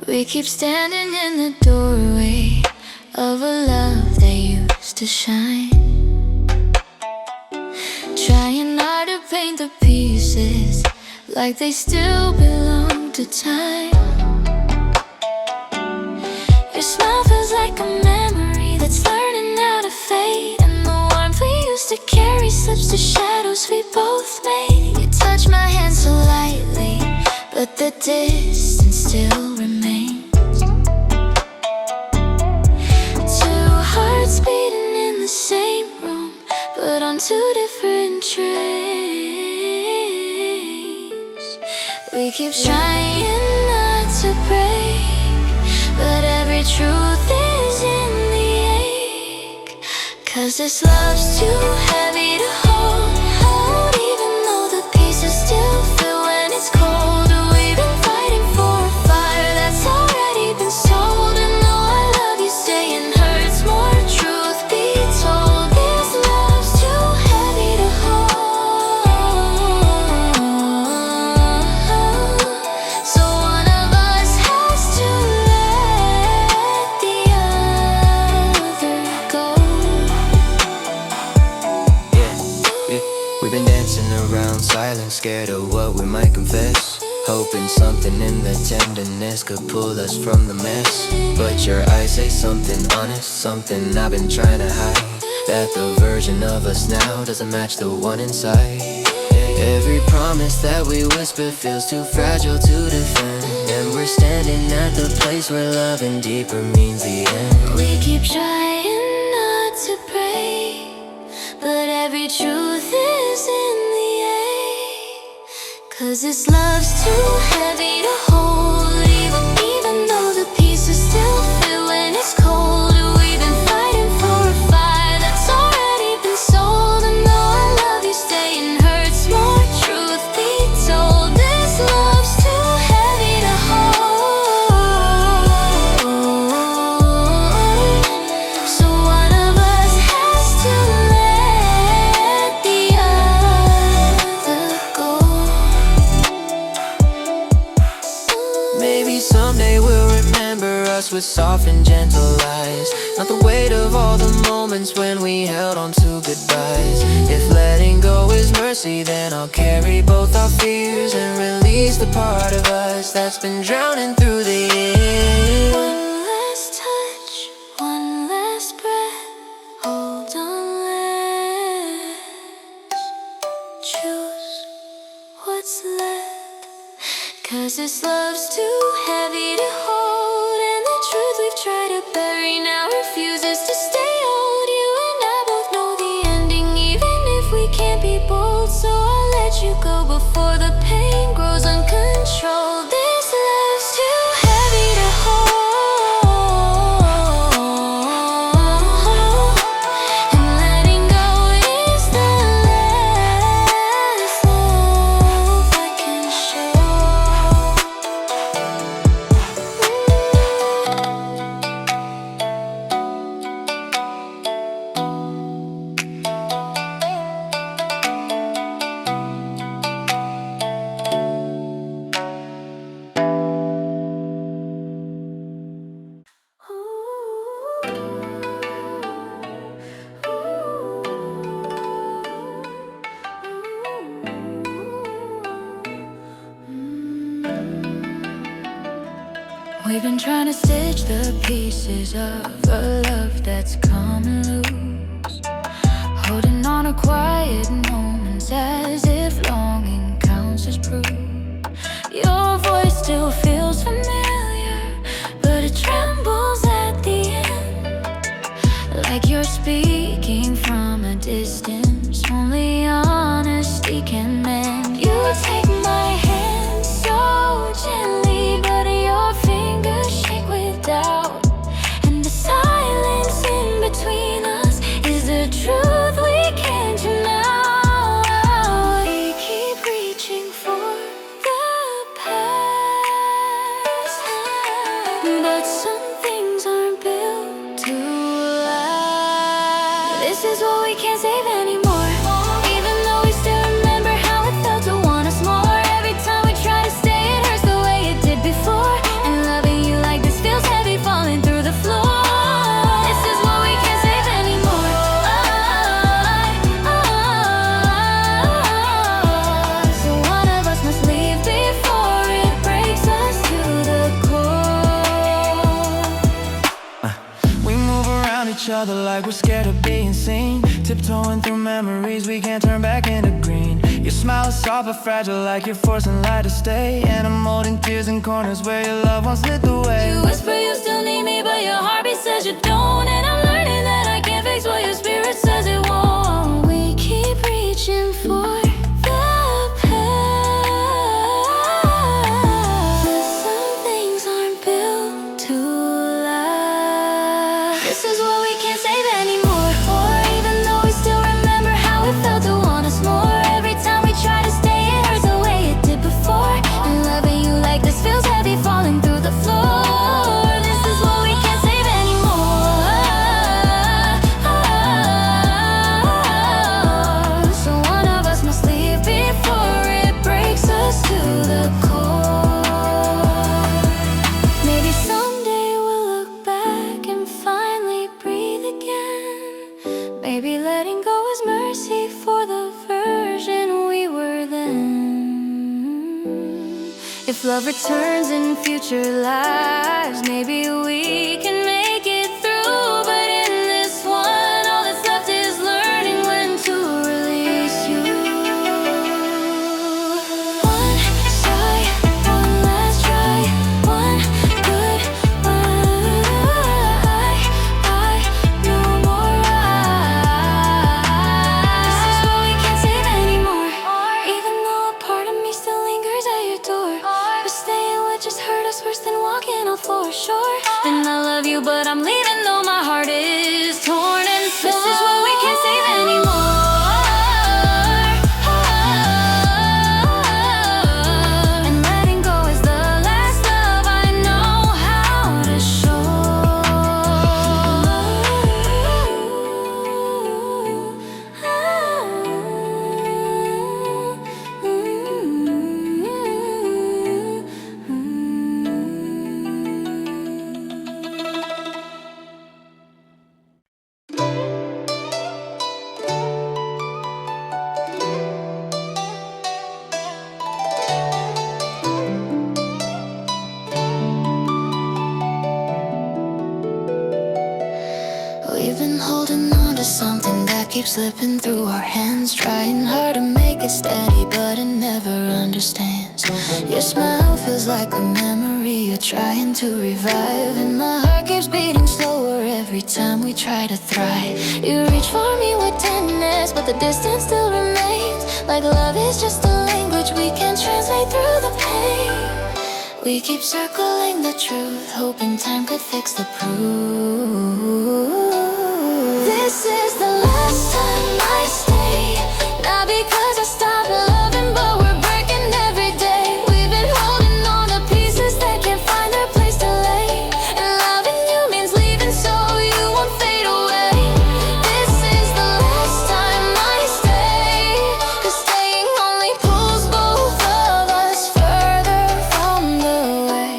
We keep standing in the doorway of a love that used to shine, trying hard to paint the pieces like they still belong to time. Your smile feels like a memory that's learning how to fade, and the warmth we used to carry slips to shadows we both made. You touch my hand so lightly, but the distance still remains. Two hearts beating in the same room, but on two different trains. We keep trying not to break, but every truth is in the ache. 'Cause this love's too heavy to hold, even though the pieces still fit when it's cold. We've been fighting for a fire that's already been sold, and though I love you, staying hurts more. Truth be told, this love's too heavy to hold. So one of us has to let the other go. We've been dancing around silent, scared of what we might confess, hoping something in the tenderness could pull us from the mess. But your eyes say something honest, something I've been trying to hide, that the version of us now doesn't match the one inside. Every promise that we whisper feels too fragile to defend, and we're standing at the place where loving deeper means the end. We keep trying not to break, but every truth is in the ache. 'Cause this love's too heavy to hold, even though the pieces still fit when it's cold. We've been fighting for a fire that's already been sold, and though I love you, staying hurts more. Truth be told, this love's too heavy to hold. So one of us has to let the other go. Maybe someday we'll remember us with soft and gentle eyes, not the weight of all the moments when we held on to goodbyes. If letting go is mercy, then I'll carry both our fears and release the part of us that's been drowning through the years. One last touch, one last breath, hold on, let's choose what's left. 'Cause this love's too heavy to hold, and the truth we've tried to bury now refuses to stay old. You and I both know the ending, even if we can't be bold. So I'll let you go before the pain grows uncontrolled. This love's too heavy to hold, and letting go is the last love I can show. We've been trying to stitch the pieces of a love that's come loose, holding on to quiet moments as if longing counts as proof. Your voice still feels familiar, but it trembles at the end, like you're speaking from a distance. Only honesty can mend. You take my hand so gently, but your fingers shake with doubt, and the silence in between us is the truth we can't deny. We keep reaching for the past, But some things aren't built to last. This is what we can't save anymore. Even though we still remember how it felt to want us more. Every time we try to stay, it hurts the way it did before. And loving you like this feels heavy, falling through the floor. This is what we can't save anymore. So one of us must leave before it breaks us to the core. We move around each other like we're scared of being seen. Tiptoeing through memories we can't turn back into green. Your smile is soft but fragile, like you're forcing light to stay. And I'm holding tears in corners where your love once lit the way. You whisper you still need me, but your heartbeat says you don't. And I'm learning that I can't fix what your spirit says it won't. We keep reaching for the past. But some things aren't built to last. This is what we can't save anymore. Or even though we still remember how it felt to want us more. Every time we try to stay, it hurts the way it did before. And loving you like this feels heavy, falling through the floor. This is what we can't save anymore. So one of us must leave before it breaks us to the core. Maybe someday we'll look back and finally breathe again. Maybe letting go is mercy for the version we were then. If love returns in future lives, maybe we can make it through. But in this one, all that's left is learning when to release you. One try, one last try, one good bye. No more This is what we can't save anymore. Even though a part of me still lingers at your door. But staying would just hurt us worse than walking on floor, sure. And I love you, but I'm leaving though my heart is torn and sore. This is what we can't save anymore. And letting go is the last love I know how to show. We've been holding on to something that keeps slipping through our hands, trying hard to make it steady, but it never understands. Your smile feels like a memory you're trying to revive, and my heart keeps beating slower every time we try to thrive. You reach for me with tenderness, but the distance still remains. Like love is just a language we can't translate through the pain. We keep circling the truth, hoping time could fix the proof. This is the last time I stay. Not because I stopped loving, but we're breaking every day. We've been holding on to pieces that can't find their place to lay. And loving you means leaving so you won't fade away. This is the last time I stay, 'cause staying only pulls both of us further from the way.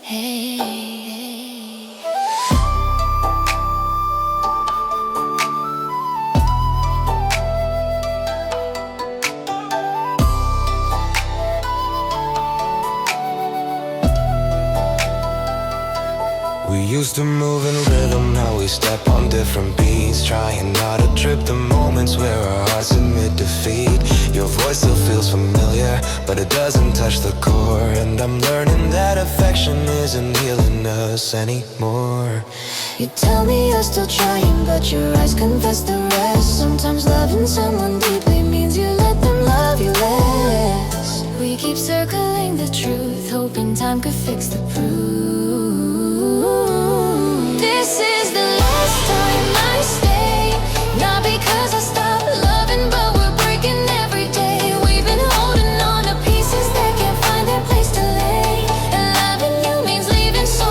Hey. We used to move in rhythm, now we step on different beats. Trying not to trip the moments where our hearts admit defeat. Your voice still feels familiar, but it doesn't touch the core. And I'm learning that affection isn't healing us anymore. You tell me you're still trying, but your eyes confess the rest. Sometimes loving someone deeply means you let them love you less. We keep circling the truth, hoping time could fix the proof. This is the last time I stay. Not because I stopped loving, but we're breaking every day. We've been holding on to pieces that can't find their place to lay. And loving you means leaving so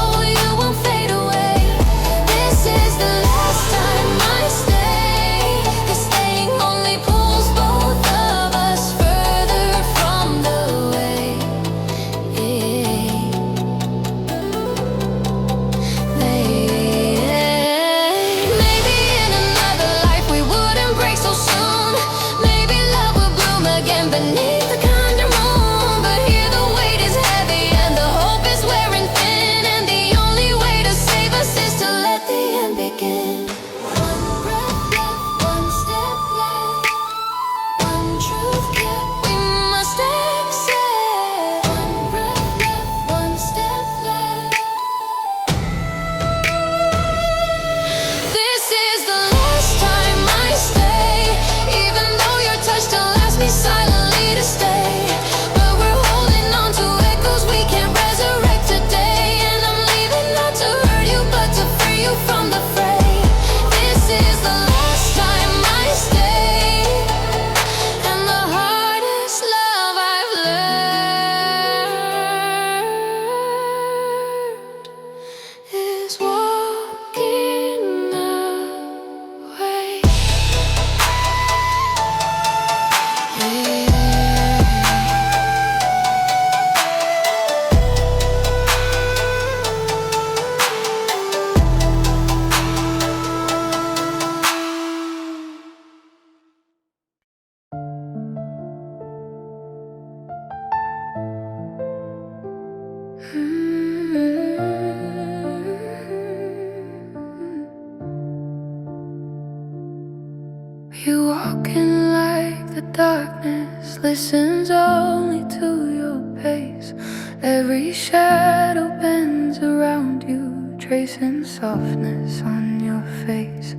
darkness listens only to your pace. Every shadow bends around you, tracing softness on your face.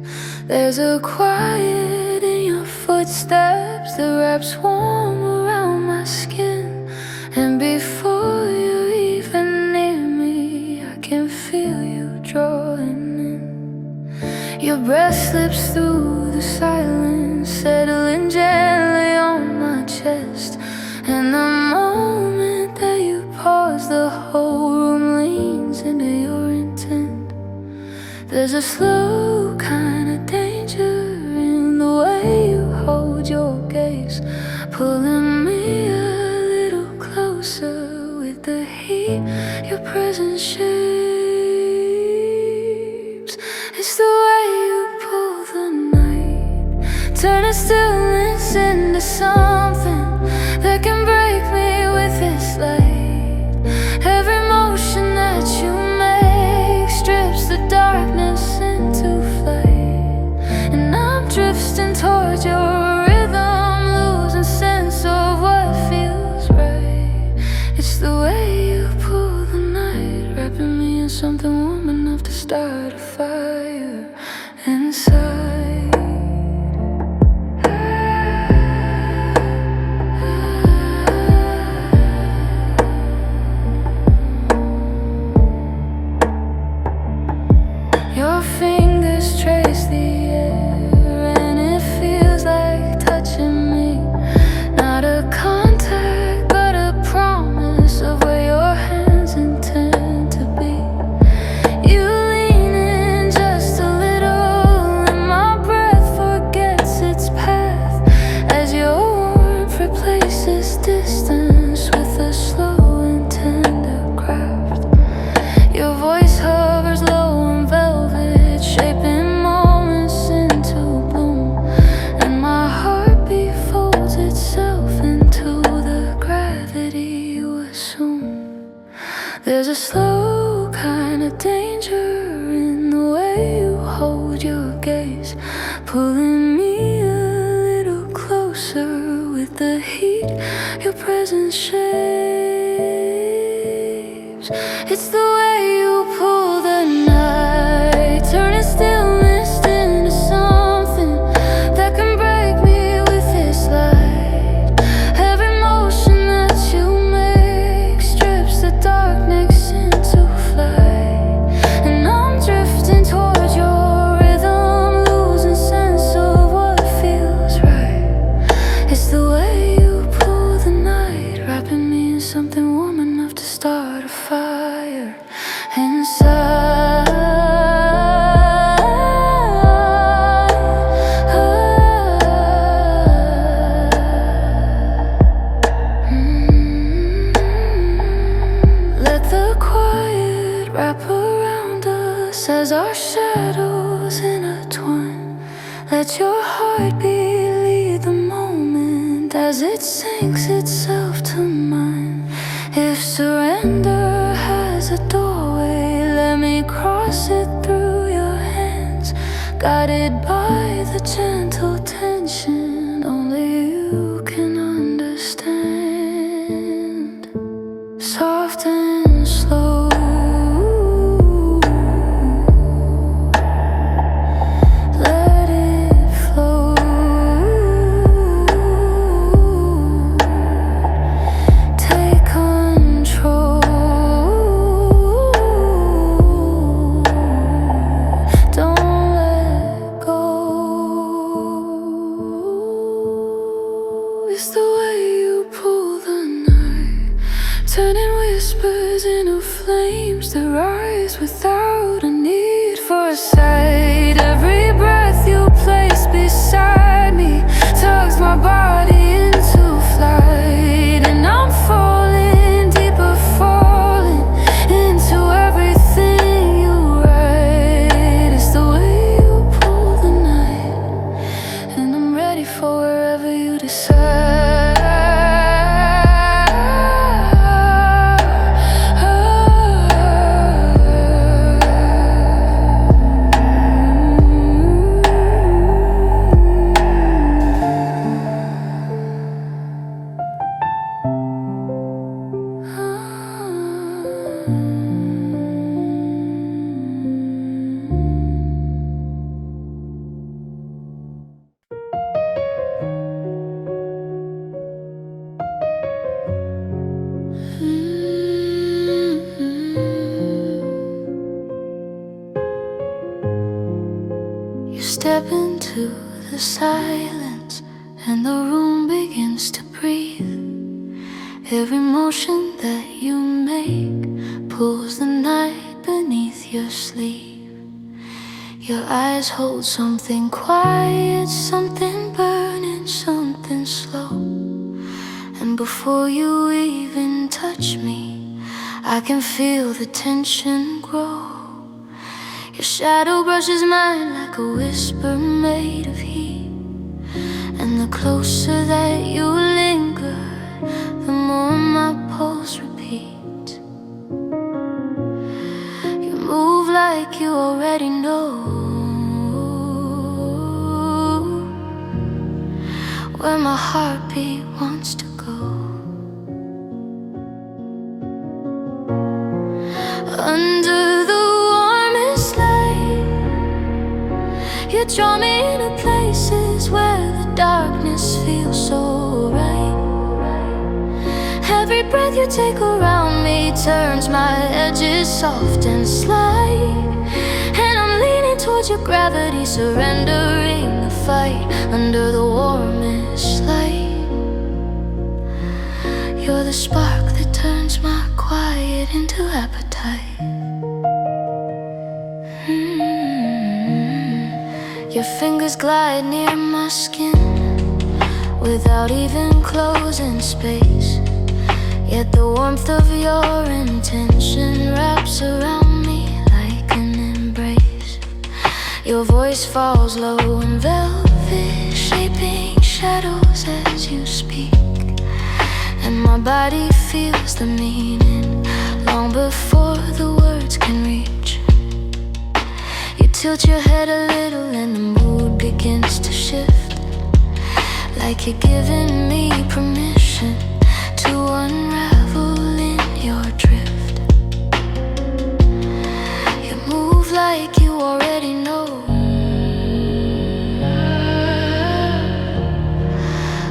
There's a quiet in your footsteps that wraps warm around my skin. And before you're even near me, I can feel you drawing in. Your breath slips through the silence, settling gently on my chest. And the moment that you pause, the whole room leans into your intent. There's a slow kind of danger in the way you hold your gaze, pulling me a little closer with the heat your presence shapes. It's the way you pull the night, turning stillness into something that can break me with its light. Every motion that you make strips the darkness into flight. And I'm drifting towards your rhythm, losing sense of what feels right. It's the way you pull the night, wrapping me in something warm enough to start a fire inside. Your fingers trace the air, and it feels like touching me. Not a contact, but a promise of where your hands intend to be. You lean in just a little, and my breath forgets its path as your warmth replaces distance with a slow and tender craft. Your voice hovers low and velvet, shaping moments into bloom. And my heartbeat folds itself into the gravity you assume. There's a slow kind of danger in the way you hold your gaze, pulling me a little closer with the heat your presence shapes. It's the way you pull the night, turning stillness into something that can break me with its light. Every motion that you make strips the darkness into flight. And I'm drifting towards your rhythm, losing sense of what feels right. It's the way you pull the night, wrapping me in something warm enough to start a fire inside. Let the quiet wrap around us as our shadows intertwine. Let your heartbeat lead the moment as it sinks itself to mine. If surrender has a doorway, let me cross it through your hands, guided by the gentle tension only you can understand. Soft and slow, let it flow. Take control. Don't let go. It's the way you pull the night, turning whispers into flames that rise without a need for a sight. Every breath you place beside me tugs my body into flight. And I'm falling deeper, falling into everything you write. It's the way you pull the night, and I'm ready for wherever you decide. the silence, and the room begins to breathe. Every motion that you make pulls the night beneath your sleeve. Your eyes hold something quiet, something burning, something slow. And before you even touch me, I can feel the tension grow. Your shadow brushes mine like a whisper made of heat. And the closer that you linger, the more my pulse repeats. You move like you already know where my heartbeat wants to go. Under the warmest light, you draw me into places where the darkness feels so right. Every breath you take around me turns my edges soft and slight. And I'm leaning towards your gravity, surrendering the fight under the warmest light. You're the spark that turns my quiet into appetite. Your fingers glide near my skin without even closing space. Yet the warmth of your intention wraps around me like an embrace. Your voice falls low and velvet, shaping shadows as you speak. And my body feels the meaning long before the words can reach. You tilt your head a little and the mood begins to shift, like you're giving me permission to unravel in your drift. You move like you already know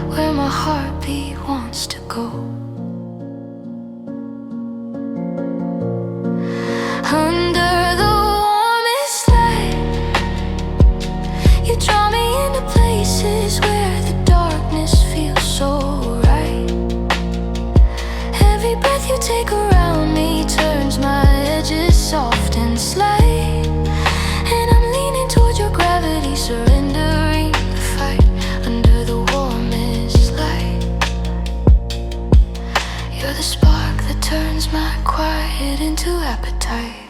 where my heartbeat wants to go. Under the warmest light, you draw me into places where the darkness feels so right. Every breath you take around me turns my edges soft and slight. And I'm leaning towards your gravity, surrendering the fight under the warmest light. You're the spark that turns my quiet into appetite.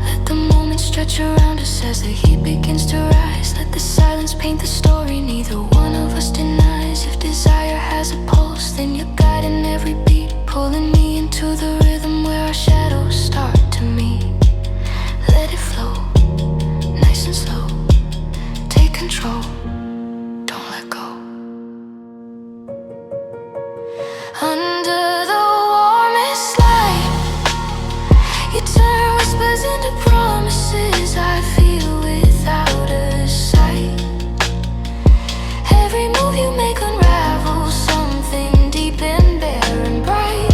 Let the moment stretch around us as the heat begins to rise. Let the silence paint the story neither one of us denies. If desire has a pulse, then you're guiding every beat, pulling me into the rhythm where our shadows start to meet. Let it flow, nice and slow. Take control, don't let go. Under the warmest light, you turn whispers into promises I feel without a sight. Every move you make unravels something deep and bare and bright.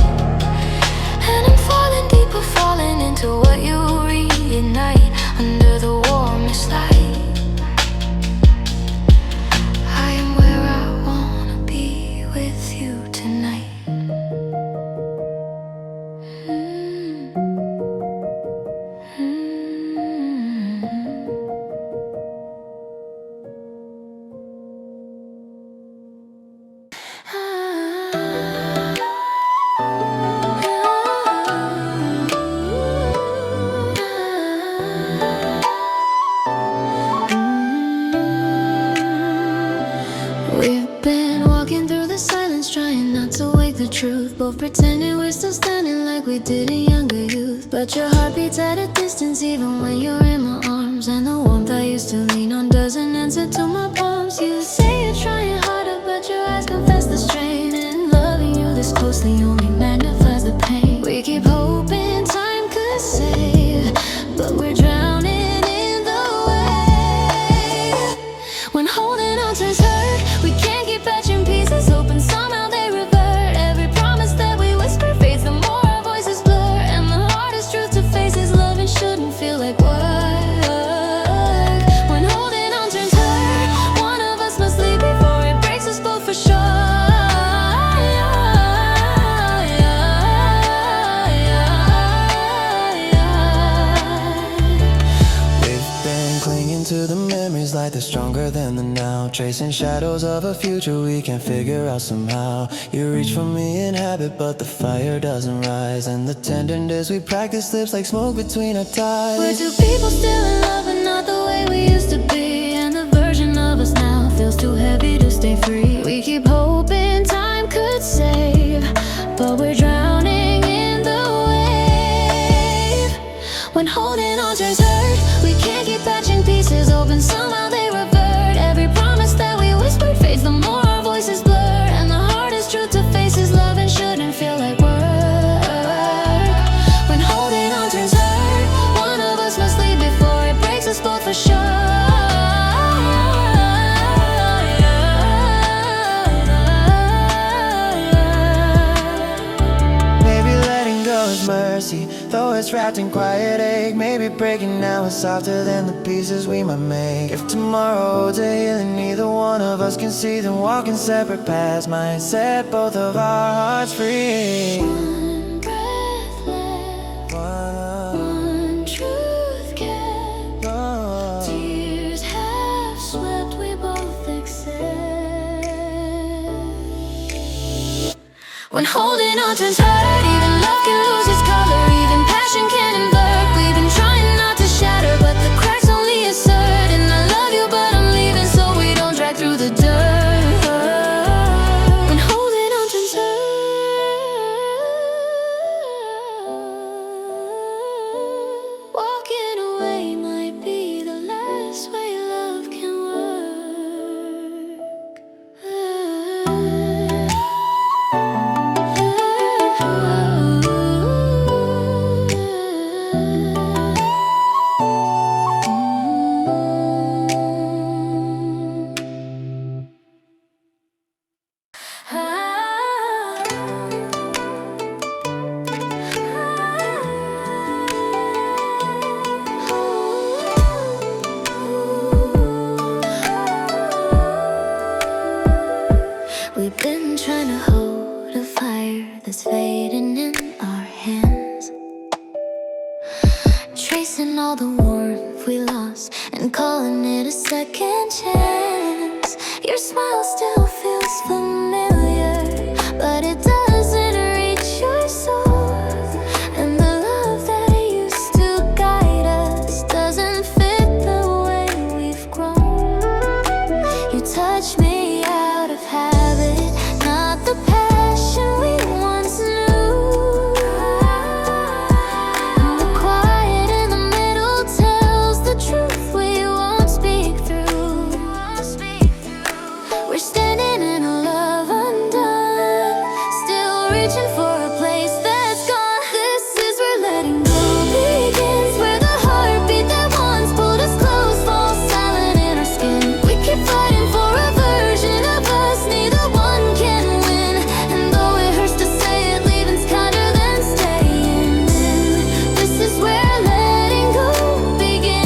And I'm falling deeper, falling into what you reignite under the warmest light. I am where I wanna be with you tonight. We've been walking through the silence, trying not to wake the truth, both pretending we're still standing like we did in younger youth. But your heart beats at a distance even when you're in my arms, and the warmth I used to lean on doesn't answer to my palms. You say you're trying harder, but your eyes confess the strain, and loving you this closely only magnifies the pain. We keep hoping time could save, but we're drowning in the wave. When holding on turns hurt, we can't keep patching pieces, hoping somehow they revert. Every promise that we whisper fades, the more our voices blur. And the hardest truth to face is loving shouldn't feel like work. When holding on turns hurt, night that's stronger than the now, tracing shadows of a future we can't figure out somehow. You reach for me in habit, but the fire doesn't rise, and the tenderness we practice slips like smoke between our ties. We're two people still in love, but not the way we used to be. And the version of us now feels too heavy to stay free. We keep hoping time could save, but we're drowning in the wave. When holding on turns hurt, we can't keep patching pieces open. Somehow they revert. Every promise that we whispered fades the more our voices blur. And the hardest truth to face is love and shouldn't feel like work. When holding on turns hurt, one of us must leave before it breaks us both for sure. Mercy, though it's wrapped in quiet ache. Maybe breaking now is softer than the pieces we might make. If tomorrow holds a healing neither one of us can see, then walking separate paths might set both of our hearts free. One breath left, one truth kept. Tears half swept, we both accept. When holding on turns hurt, even love can lose its color, even passion can invert. We've been trying not to shatter, but the cracks only assert. And I love you, but I'm leaving so we don't drag through the dirt. When holding on turns hurt, walking away might be the last way love can We've been trying to hold a fire that's fading in our hands, tracing all the warmth we lost and calling it a second chance. Your smile still feels familiar, but it doesn't reach your soul. And the love that used to guide us doesn't fit the way we've grown. You touch me out of habit, not the passion we once knew. And the quiet in the middle tells the truth we won't speak through. We're standing in a love undone, still reaching for a place that's gone. This is where letting go begins, where the heartbeat that once pulled us close falls silent in our skin. We keep fighting for a version of us, neither one can win. And though it hurts to say it, leaving's kinder than staying in. This is where letting go begins,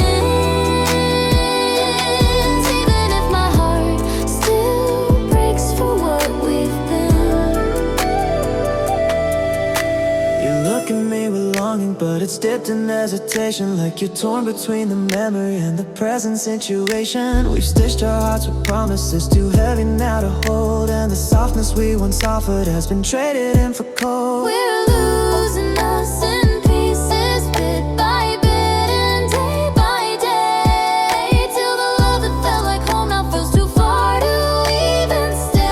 even if my heart still breaks for what we've been. You look at me with longing, but it's dipped in hesitation, like you're torn between the memory and the present situation. We've stitched our hearts with promises too heavy now to hold, and the softness we once offered has been traded in for cold. We're losing us in pieces, bit by bit and day by day, till the love that felt like home now feels too far to even stay.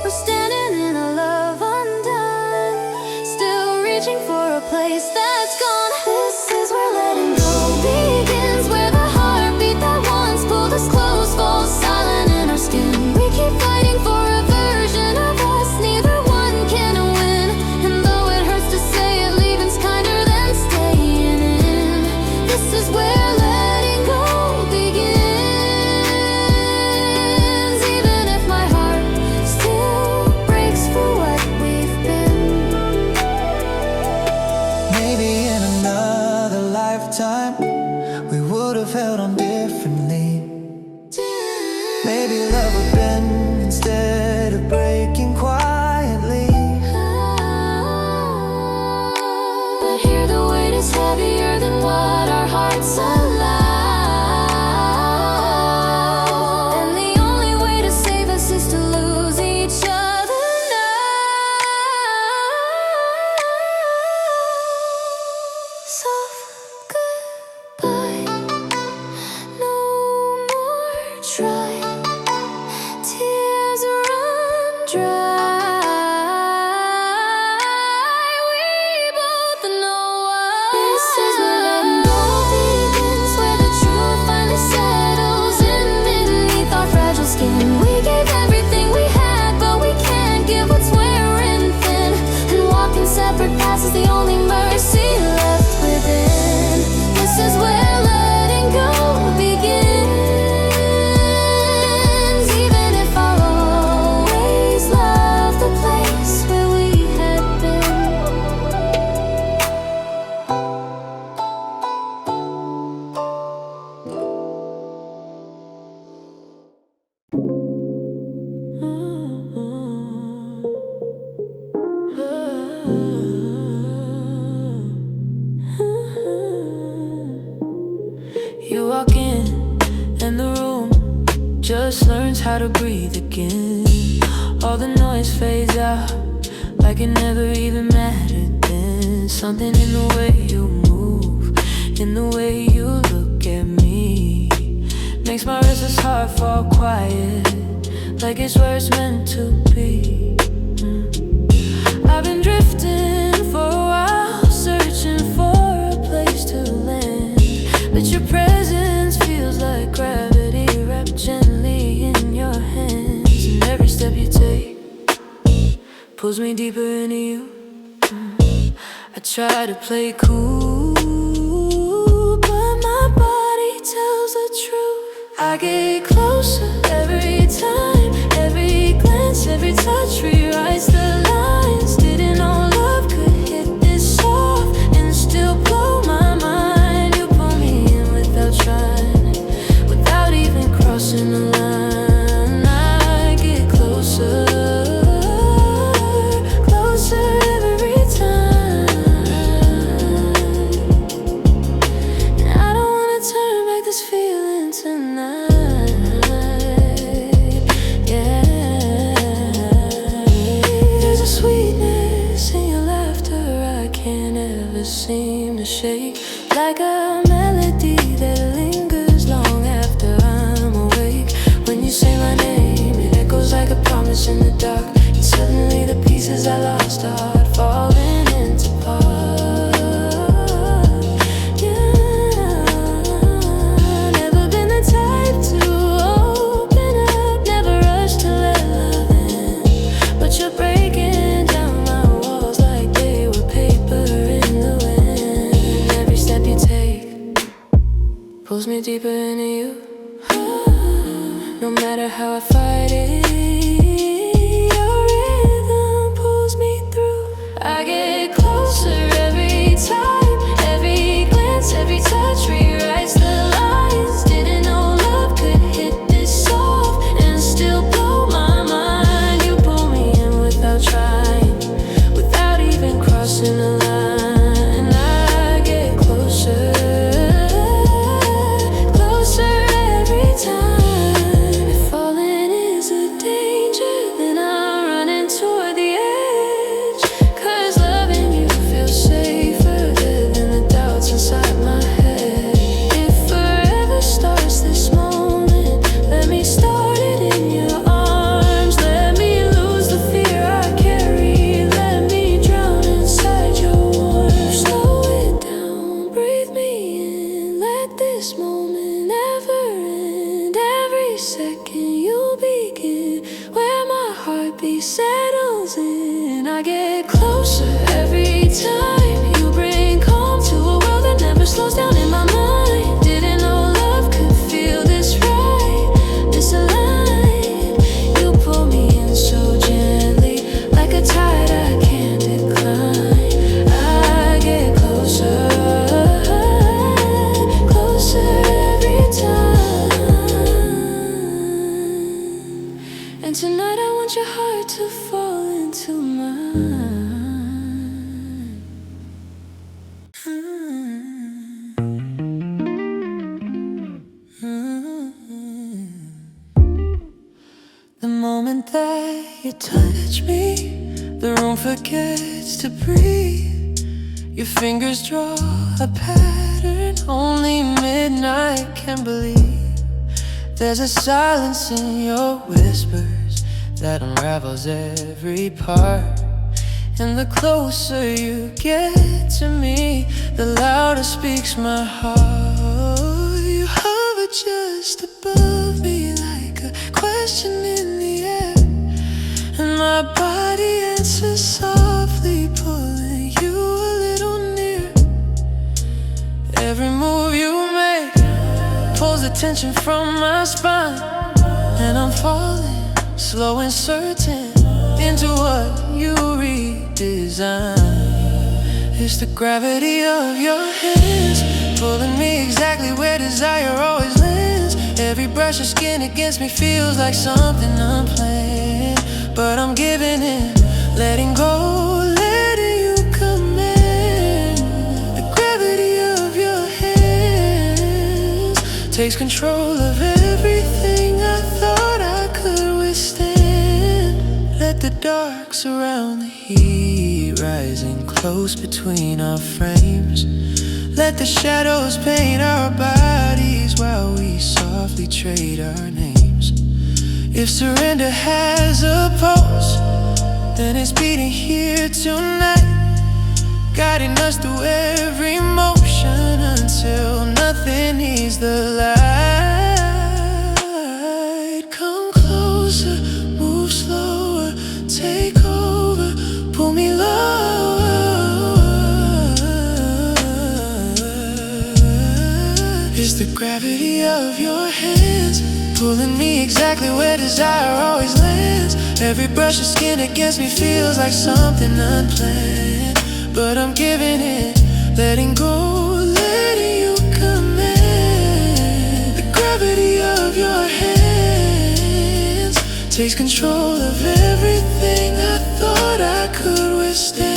We're standing in a love undone, still reaching for a place that's gone. This is where letting go begins, where the heartbeat that once pulled us close falls silent in our skin. We keep fighting for a version of us, neither one can win. And though it hurts to say it, leaving's kinder than staying in. This is where letting go begins, even if my heart still breaks for what we've been. Maybe in another lifetime we would have held on differently. Maybe love would bend instead of breaking quietly. But here the weight is heavier than what our hearts allow. suffered past is the only mercy left within. This is where letting go begins. Even if I'll always love the place where we had been. You walk in, and the room just learns how to breathe again. All the noise fades out, like it never even mattered then. Something in the way you move, in the way you look at me, makes my restless heart fall quiet, like it's where it's meant to be. I've been drifting for a while, searching for a place to land, but your presence feels like gravity wrapped gently in your hands. And every step you take pulls me deeper into you. I try to play cool, but my body tells the truth. I get closer every time, every glance, every touch rewrites the lines. Didn't know love could hit this soft and still blow my mind. You pull me in without trying, without even crossing the line. I get closer, closer every time. And I don't wanna turn back this feeling tonight. Yeah, there's a sweetness in your laughter I can't ever seem to shake, like a melody that lingers long after I'm awake. When you say my name, it echoes like a promise in the dark, and suddenly the pieces I lost start falling into part. Yeah, never been the type to open up, never rush to let love in, but you're breaking down my walls like they were paper in the wind. Every step you take pulls me deeper into you. No matter how I fight it, your rhythm pulls me through. I get closer every time, every glance, every touch rewrites the lines. Didn't know love could hit this soft and still blow my mind. You pull me in without trying, without even crossing the line. I get closer, closer every time. If falling is a danger, then I'm running toward the edge, 'cause loving you feels safer than the doubts inside my head. If forever starts this moment, let me start it in your arms. Let me lose the fear I carry, let me drown inside your warmth. Slow it down, breathe me in, let this moment never end. Every second you begin, where my heartbeat settles in. I get closer every time. You bring calm to a world that never slows down in my mind. Didn't know love could feel this right, this aligned. You pull me in so gently, like a tide I can't decline. I get closer, closer every time. And tonight I want your heart to fall into mine. The moment that you touch me, the room forgets to breathe. Your fingers draw a pattern only midnight can believe. There's a silence in your whispers that unravels every part. And the closer you get to me, the louder speaks my heart. You hover just above me like a question in the air, and my body answers softly, pulling Every move you make pulls the tension from my spine, and I'm falling, slow and certain, into what you redesigned. It's the gravity of your hands pulling me exactly where desire always lands. Every brush of skin against me feels like something unplanned, but I'm giving in, letting go, letting you come in. The gravity of your hands takes control of everything I thought I could withstand. Let the dark surround the heat, rising close between our frames. Let the shadows paint our bodies while we softly trade our names. If surrender has a pulse, then it's beating here tonight, guiding us through every motion until nothing needs the light. Come closer, move slower, take over, pull me lower. It's the gravity of your hands pulling me exactly where desire always lands. Every brush of skin against me feels like something unplanned, but I'm giving it, letting go, letting you come in. The gravity of your hands takes control of everything I thought I could withstand.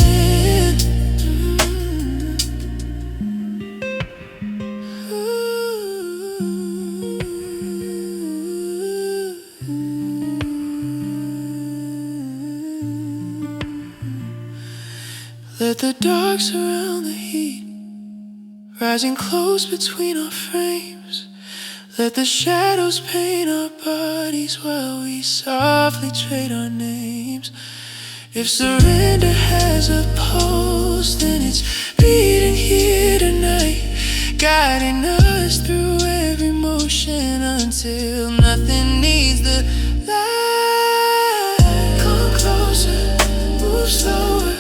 Let the dark surround the heat, rising close between our frames. Let the shadows paint our bodies while we softly trade our names. If surrender has a pulse, then it's beating here tonight, guiding us through every motion until nothing needs the light. Come closer, move slower,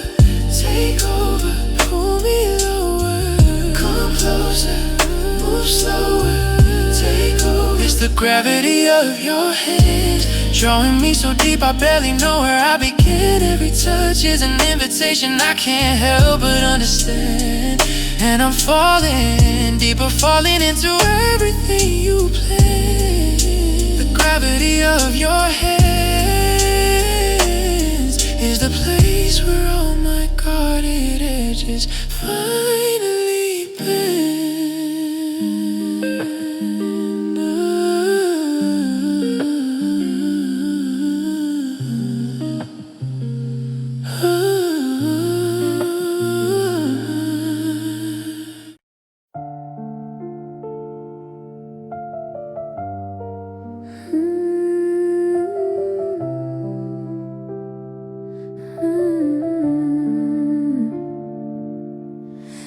take over, pull me lower. Come closer, move slower, take over. It's the gravity of your hands drawing me so deep I barely know where I begin. Every touch is an invitation I can't help but understand, and I'm falling deeper, falling into everything you plan. The gravity of your hands is the place where all my guarded edges finally bend.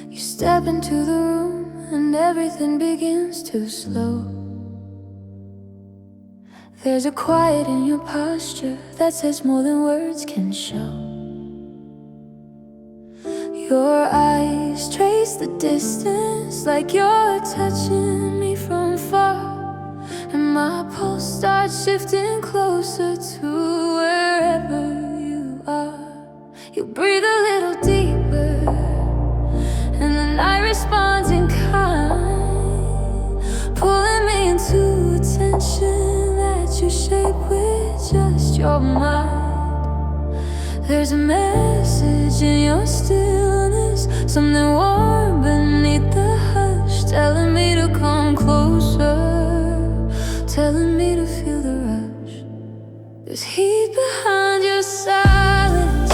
You step into the room and everything begins to slow. There's a quiet in your posture that says more than words can show. Your eyes trace the distance like you're touching me from far, and my pulse starts shifting closer to wherever you are. You breathe a little deeper, and the night responds in kind, pulling me into a tension that you shape with just your mind. There's a message in your stillness, something warm beneath the hush, telling me to come closer, telling me to feel the rush. There's heat behind your silence,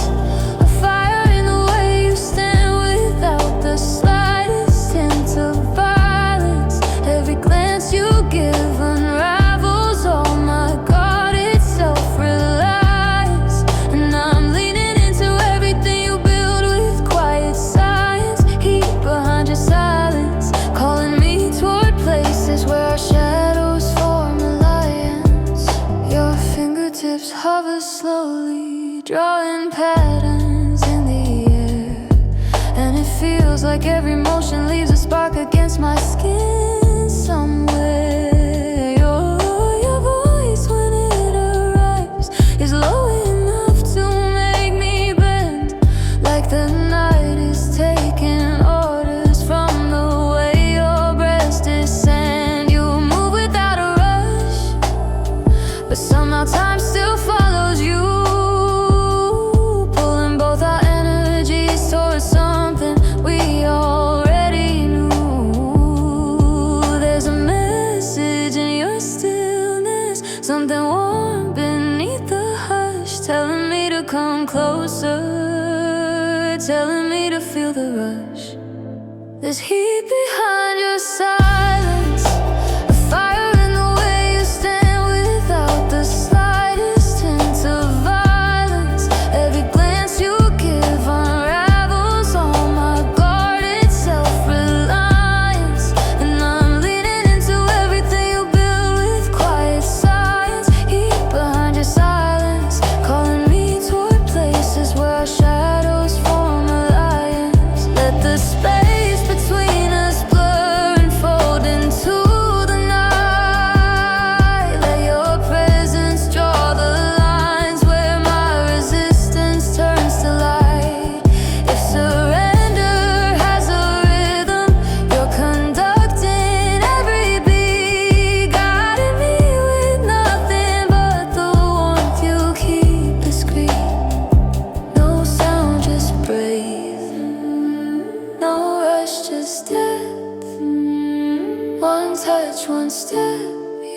a fire in the way you stand without the slightest hint of violence. Every glance you give unravels all my guarded self-reliance, and I'm leaning into everything you build with quiet science. Heat behind your silence, calling me toward places where our shadows form alliance. Your fingertips hover slowly, drawing patterns in the air, and it feels like every motion leaves a spark spark against my skin somewhere. Your voice when it arrives is low enough to make me bend, like the night is taking orders from the way your breast descends. You move without a rush, but somehow time still follows you, pulling both our energies towards something we already knew. There's a message in your stillness, something warm beneath the hush, telling me to come closer, telling me to feel the rush. There's heat behind your silence, a fire in the way you stand without the slightest hint of violence. Every glance you give unravels all my guarded self-reliance, and I'm leaning into everything you build with quiet science. Heat behind your silence, calling me toward places where our shadows form alliance. Let the space between us blur and fold into the night. Let your presence draw the lines where my resistance turns to light. If surrender has a rhythm, you're conducting every beat, guiding me with nothing but the warmth you keep discreet. No sound, just breathe. No rush, just depth. One touch, one step,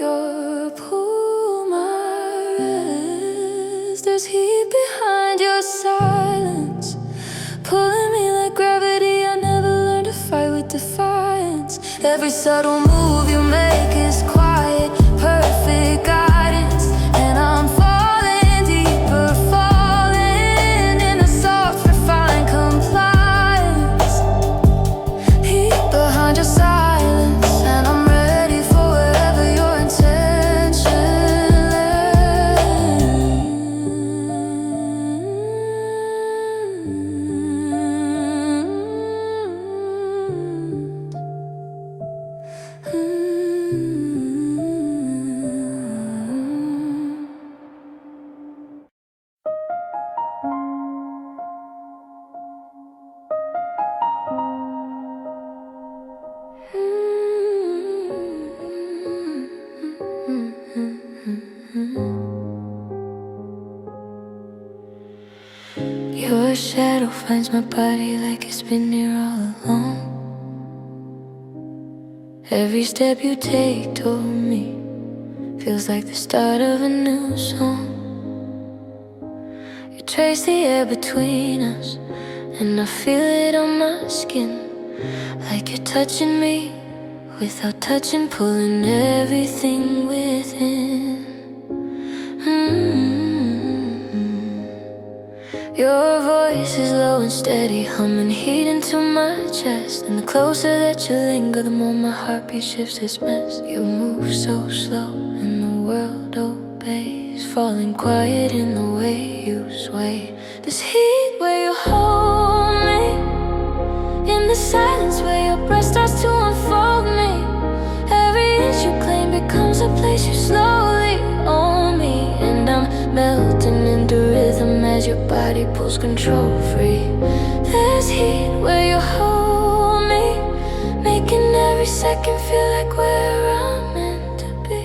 your pull, my rest. There's heat behind your silence, pulling me like gravity. I never learned to fight with defiance. Every subtle move you make is quiet, perfect guidance, and I'm falling deeper, falling in a soft, refined compliance. Heat behind your silence, and I'm ready for wherever your intention Your shadow finds my body like it's been here all along. Every step you take toward me feels like the start of a new song. You trace the air between us, and I feel it on my skin, like you're touching me without touching, pulling everything within. Your voice is low and steady, humming heat into my chest, and the closer that you linger, the more my heartbeat shifts its mess. You move so slow, and the world obeys, falling quiet in the way you sway. This heat where you hold me, in the silence where your breath starts to unfold me. Every inch you claim becomes a place you slowly own me, and I'm melting into rhythm as your body pulls control free. There's heat where you hold me, making every second feel like where I'm meant to be.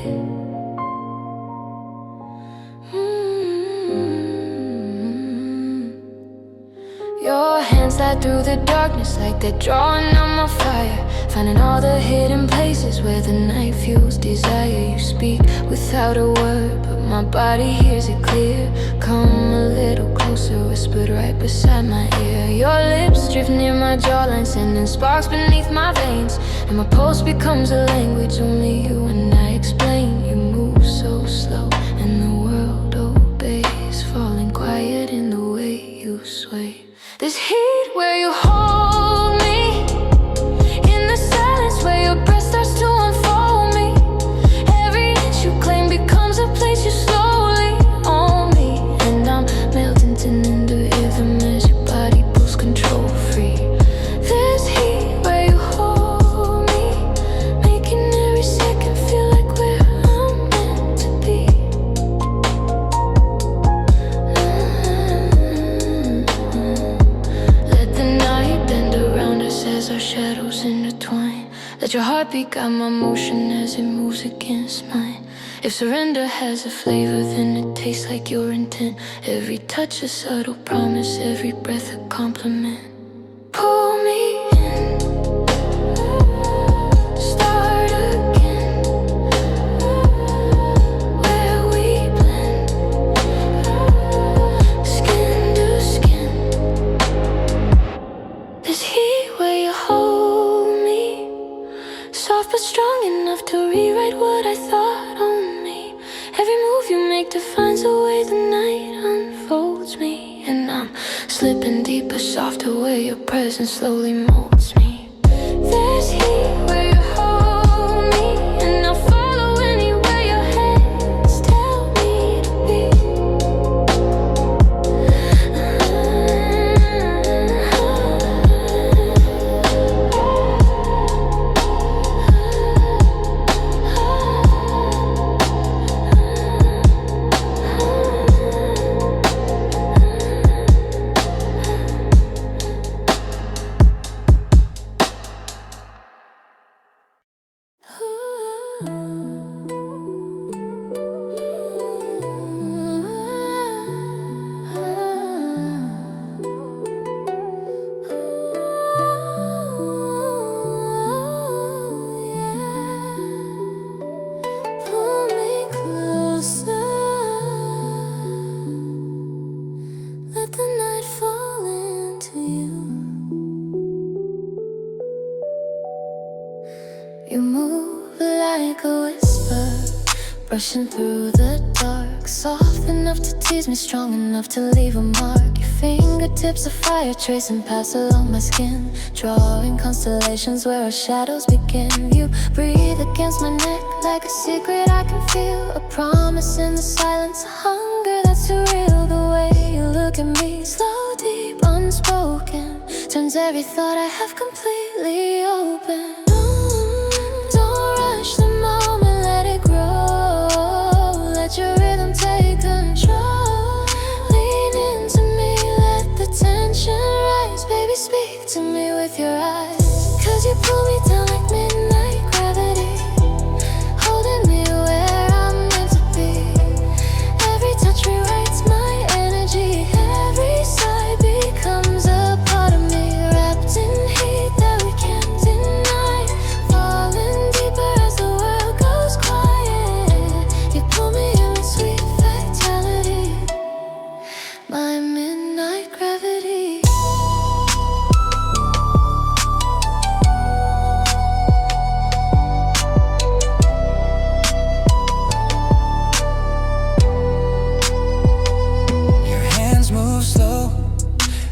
Your hands slide through the darkness like they're drawing on my fire, finding all the hidden places where the night fuels desire. You speak without a word, but my body hears it clear. Come a little closer, whispered right beside my ear. Your lips drift near my jawline, sending sparks beneath my veins, and my pulse becomes a language only you and I explain. You move so slow, and the world obeys, falling quiet in the way you sway. This heat where you hold me, in the silence where your breath starts to unfold me. Every inch you claim becomes a place you slowly own me, and I'm melting into rhythm as your body pulls control free. This heat where you hold Let your heartbeat guide my motion as it moves against mine. If surrender has a flavor, then it tastes like your intent. Every touch a subtle promise, every breath a compliment. Pull me in, start again, where we blend, skin to skin. This heat where you hold me, soft but strong enough to rewrite what I thought on me. Every move you make defines the way the night unfolds me. And I'm slipping deeper, softer, where your presence slowly molds me. There's heat where you hold me, and I'll follow anywhere your hands tell me to be. Pull me closer, let the night fall into you. You move like a whisper, brushing through the dark, soft enough to tease me, strong enough to leave a mark. Your fingertips are fire, tracing paths along my skin, drawing constellations where our shadows begin. You breathe against my neck like a secret I can feel, a promise in the silence, a hunger that's surreal. The way you look at me, slow, deep, unspoken, turns every thought I have completely open. Don't rush the moment, let it grow. Let your rhythm take control. Lean into me, let the tension rise. Baby, speak to me with your eyes. 'Cause you pull me down like midnight gravity, holding me where I'm meant to be. Every touch rewrites my energy, every sigh becomes a part of me. Wrapped in heat that we can't deny, falling deeper as the world goes quiet. You pull me in with sweet fatality, my midnight gravity. Your hands move slow,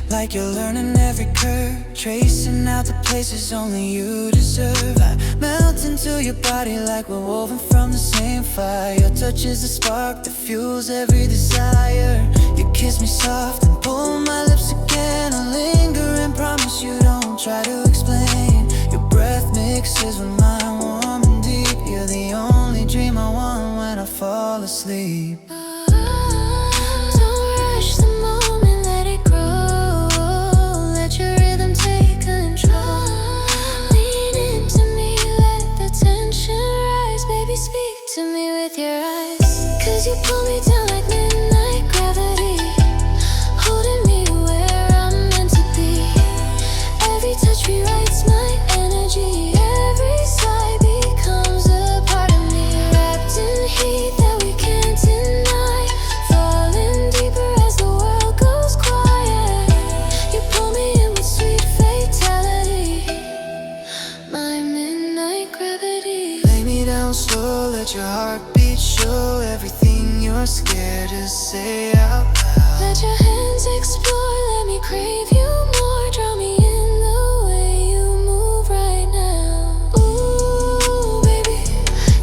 like you're learning every curve, tracing out the places only you deserve. I melt into your body like we're woven from the same fire. Your touch is the spark that fuels every desire. You kiss me soft and pull my lips again. I linger and promise you don't try to explain. Your breath mixes with mine, warm and deep. You're the only dream I want when I fall asleep. Don't rush the moment, let it grow. Let your rhythm take control. Lean into me, let the tension rise. Baby, speak to me with your eyes. 'Cause you pull me down like midnight gravity, holding me where I'm meant to be. Every touch rewrites my energy, every sigh becomes a part of me. Wrapped in heat that we can't deny, falling deeper as the world goes quiet. You pull me in with sweet fatality, my midnight gravity. Lay me down slow, let your heartbeat show everything you're scared to say out loud. Let your hands explore, let me crave you more. Draw me in the way you move right now. Ooh, baby,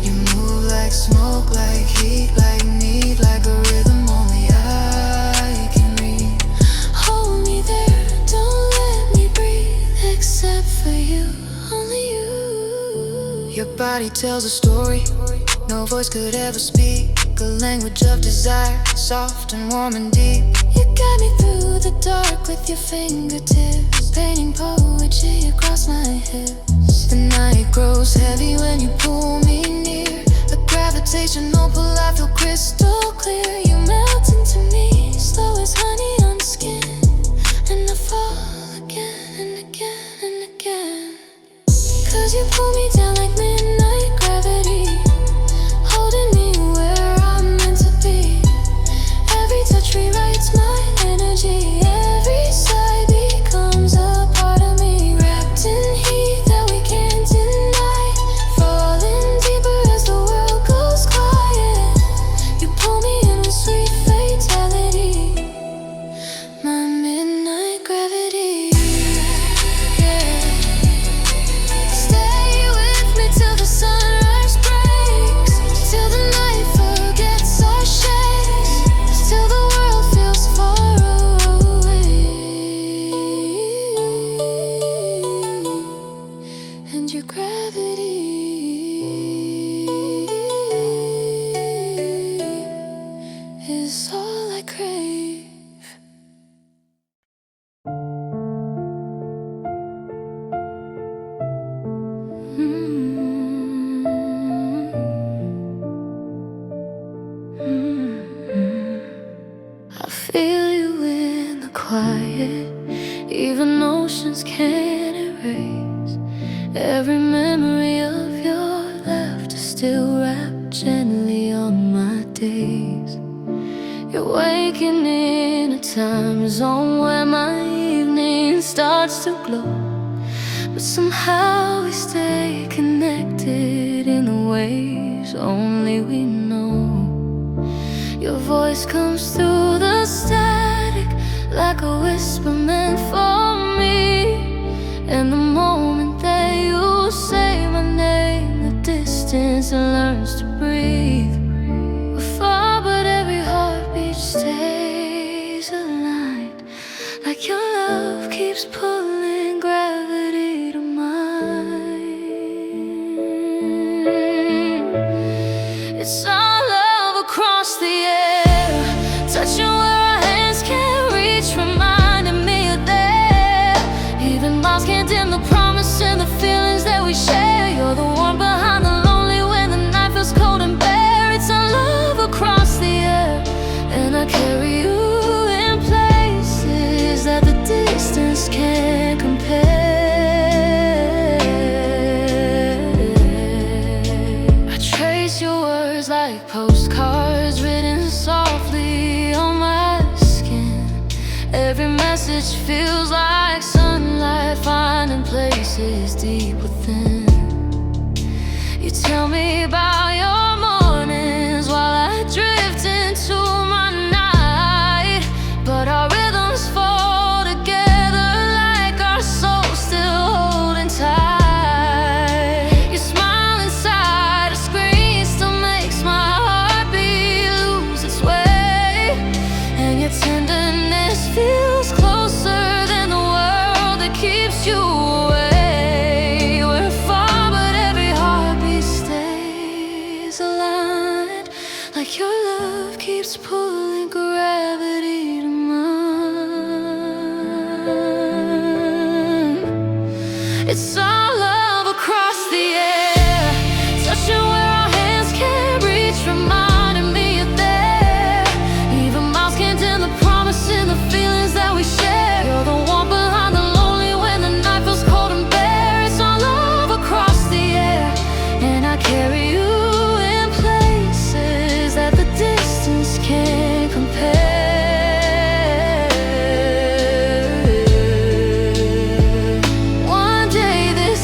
You move like smoke, like heat, like need, like a rhythm only I can read. hold me there, don't let me breathe. Except for you, only you. Your body tells a story no voice could ever speak, a language of desire, soft and warm and deep. You guide me through the dark with your fingertips, painting poetry across my hips. The night grows goes heavy when you pull me near. A gravitational pull, I feel crystal clear. You melt into me, slow as honey on the skin. And I fall again and again and again. 'Cause you pull me down like midnight gravity, holding me where I'm meant to be. Every touch rewrites my energy. Every sigh becomes a part of me, wrapped in heat that we can't deny. Falling deeper as the world goes quiet. You pull me in with sweet fatality. My midnight gravity, yeah. Stay with me till the sunrise breaks, till the night forgets our shades, till the world feels far away. And your gravity is all I crave. I feel you in the quiet, even oceans can't erase. Every memory of your laughter still wrapped gently on my days. You're waking in a time zone where my evening starts to glow, but somehow we stay connected in the ways only we know. Your voice comes through the static like a whisper meant for me. And the moment that you say my name, the distance learns to breathe. We're far, but every heartbeat stays aligned, like your love keeps pulling gravity to mine. It's our love across the air, touching where our hands can't reach, reminding me you're there. Even miles can't dim the promise and the feelings that we share. You're the one behind the lonely when the night feels cold and bare. It's our love across the air, and I carry you in places that the distance can't compare. I trace your words like postcards written softly on my skin. Every message feels like sunlight finding places deep within. You tell me about your mornings while I drift into my night, but our rhythms fall together like our souls still holding tight. Your smile inside a screen still makes my heartbeat lose its way, and your tenderness feels closer than the world that keeps you away. We're far, but every heartbeat stays aligned, like your love keeps pulling gravity to mine. It's our love across the air, touching where our hands can't reach, reminding me you're there. Even miles can't dim the promise and the feelings that we share. You're the one behind the lonely when the night feels cold and bare. It's our love across the air, and I carry you in places that the distance can't compare. One day this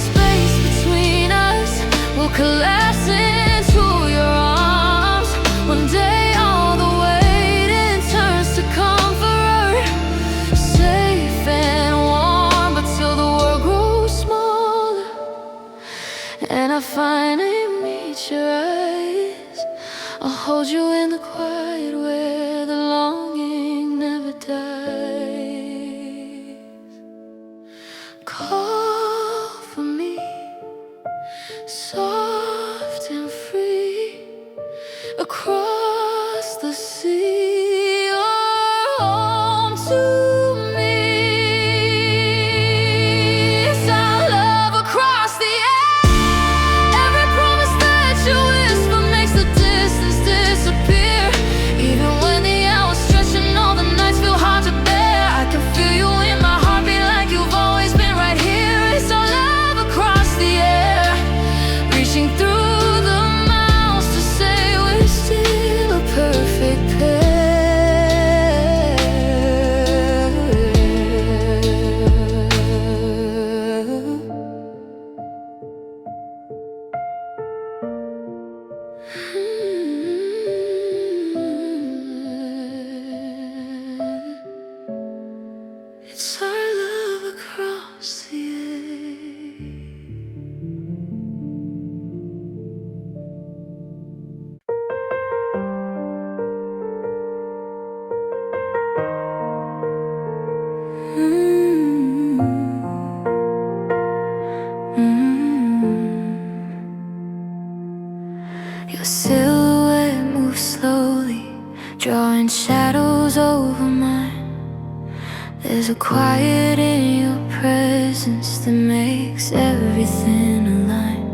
presence that makes everything align.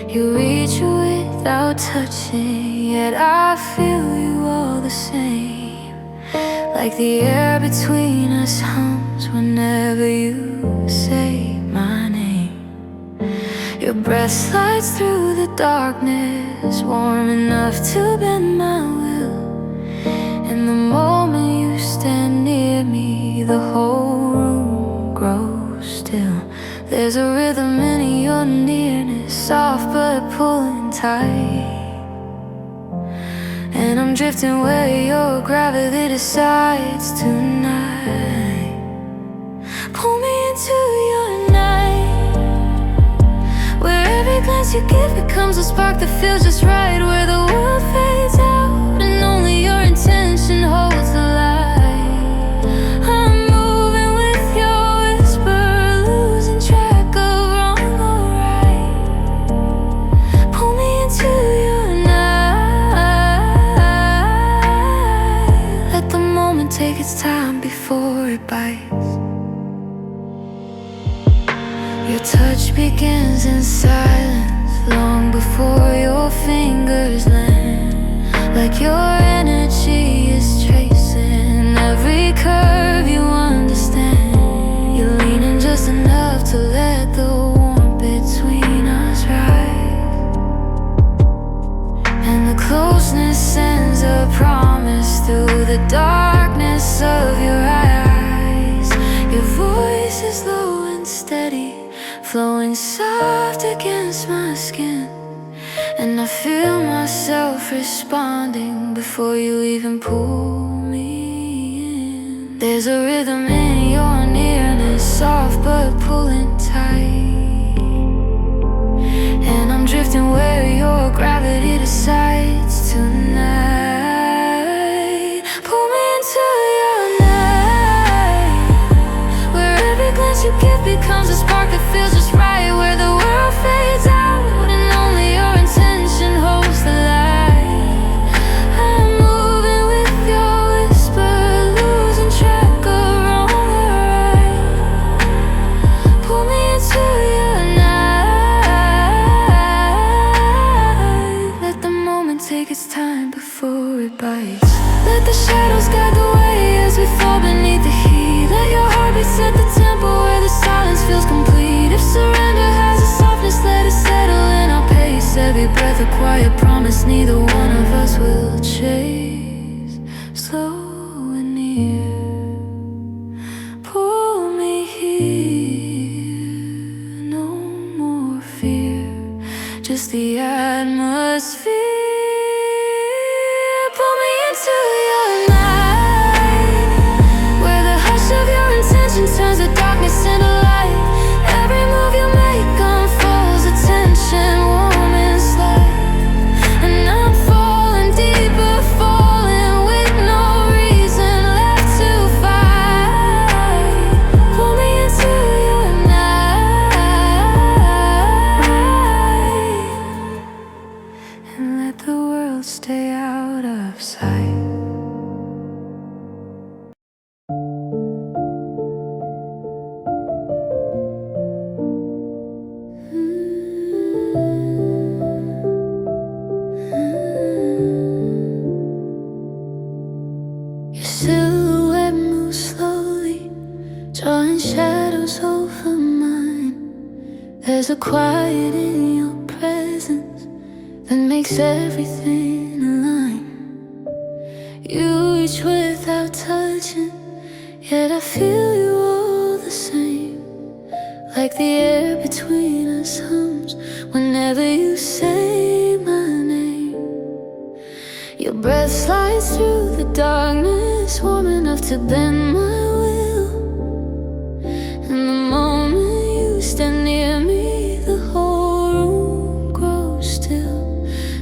You reach without touching, yet I feel you all the same. Like the air between us hums whenever you say my name. Your breath slides through the darkness, warm enough to bend my will. And the moment you stand near me, the whole room grows still. There's a rhythm in your nearness, soft but pulling tight. And I'm drifting where your gravity decides tonight. Pull me into your night, where every glance you give becomes a spark that feels just right. Where the world fades out and only your intention holds the light. I'm moving with your whisper, losing track of wrong or right. Pull me into your night. Let the moment take its time before it bites. Your touch begins in silence, long before your fingers land. Like your energy is tracing every curve you understand. You're leaning just enough to let the warmth between us rise. And the closeness sends a promise through the darkness of your eyes. Your voice is low and steady, flowing soft against my skin. And I feel myself responding before you even pull me in. There's a rhythm in your nearness, soft but pulling tight. And I'm drifting where your gravity decides tonight. Pull me into your night, where every glance you give becomes a spark that feels just right. Where the world fades out and only your intention holds the light. I'm moving with your whisper, losing track of wrong or right. Pull me into your night. Let the moment take its time before it bites. Let the shadows guide the way as we fall beneath the heat. Let your heartbeat set the tempo where the silence feels complete. If surrender has a softness, let it settle in our pace. Every breath a quiet promise, neither one of us will chase. Slow and near, pull me here. No more fear, just the atmosphere. Pull me into your night, where the hush of your intention turns the darkness into light. Every move you make unfolds attention, warm and slight. And I'm falling deeper, falling with no reason left to fight. Pull me into your night, and let the world stay out of sight. Your silhouette moves slowly, drawing shadows over mine. There's a quiet in your presence that makes everything align. You reach without touching, yet I feel you all the same. Like the air between us hums whenever you say my name. Your breath slides through the darkness, warm enough to bend my will. And the moment you stand near me, the whole room grows still.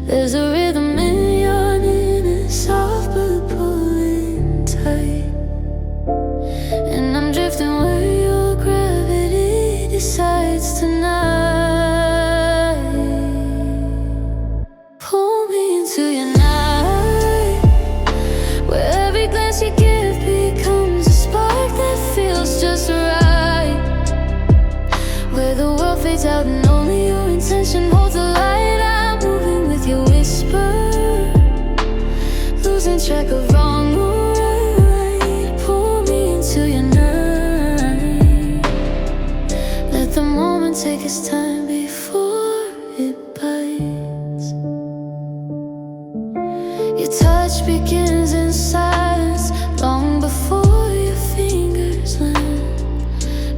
There's a rhythm in your nearness, soft but pulling tight. And I'm drifting where your gravity decides tonight. Pull me into your night, where every glance you give becomes a spark that feels just right. fades out and only your intention holds the light. I'm moving with your whisper, losing track of wrong or right. Pull me into your night. Let the moment take its time before it bites. Your touch begins in silence, long before your fingers land.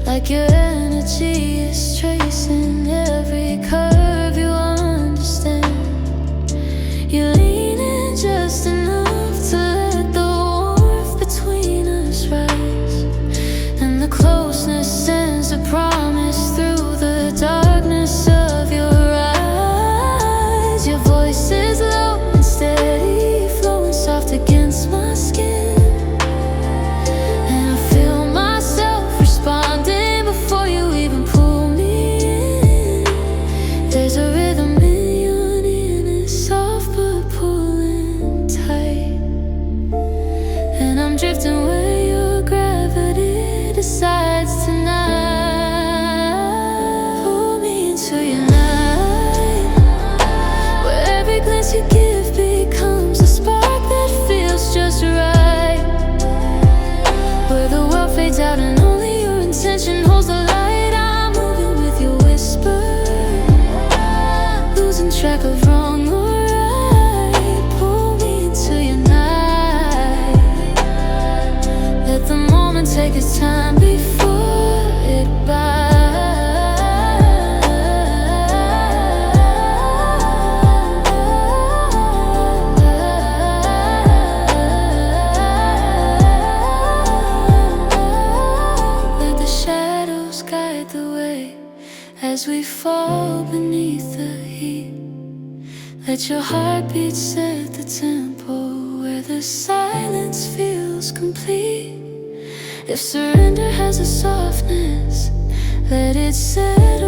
Like your energy is tracing every curve you understand. You lean in just enough to let the warmth between us rise, and the closeness sends a promise through the darkness of your eyes. Your voice is low and steady, flowing soft against my skin, and I feel myself responding before you even pull me in. There's a rhythm in your nearness, soft but pulling tight, and I'm drifting where your gravity decides tonight. Pull me into your night, where every glance you give becomes a spark that feels just right. Where the world fades out and only your intention holds the light. I'm moving with your whisper, losing track of wrong or right. Pull me into your night. Let the moment take its time before it bites. Let the shadows guide the way as we fall beneath the heat. Let your heartbeat set the tempo where the silence feels complete. If surrender has a softness, let it settle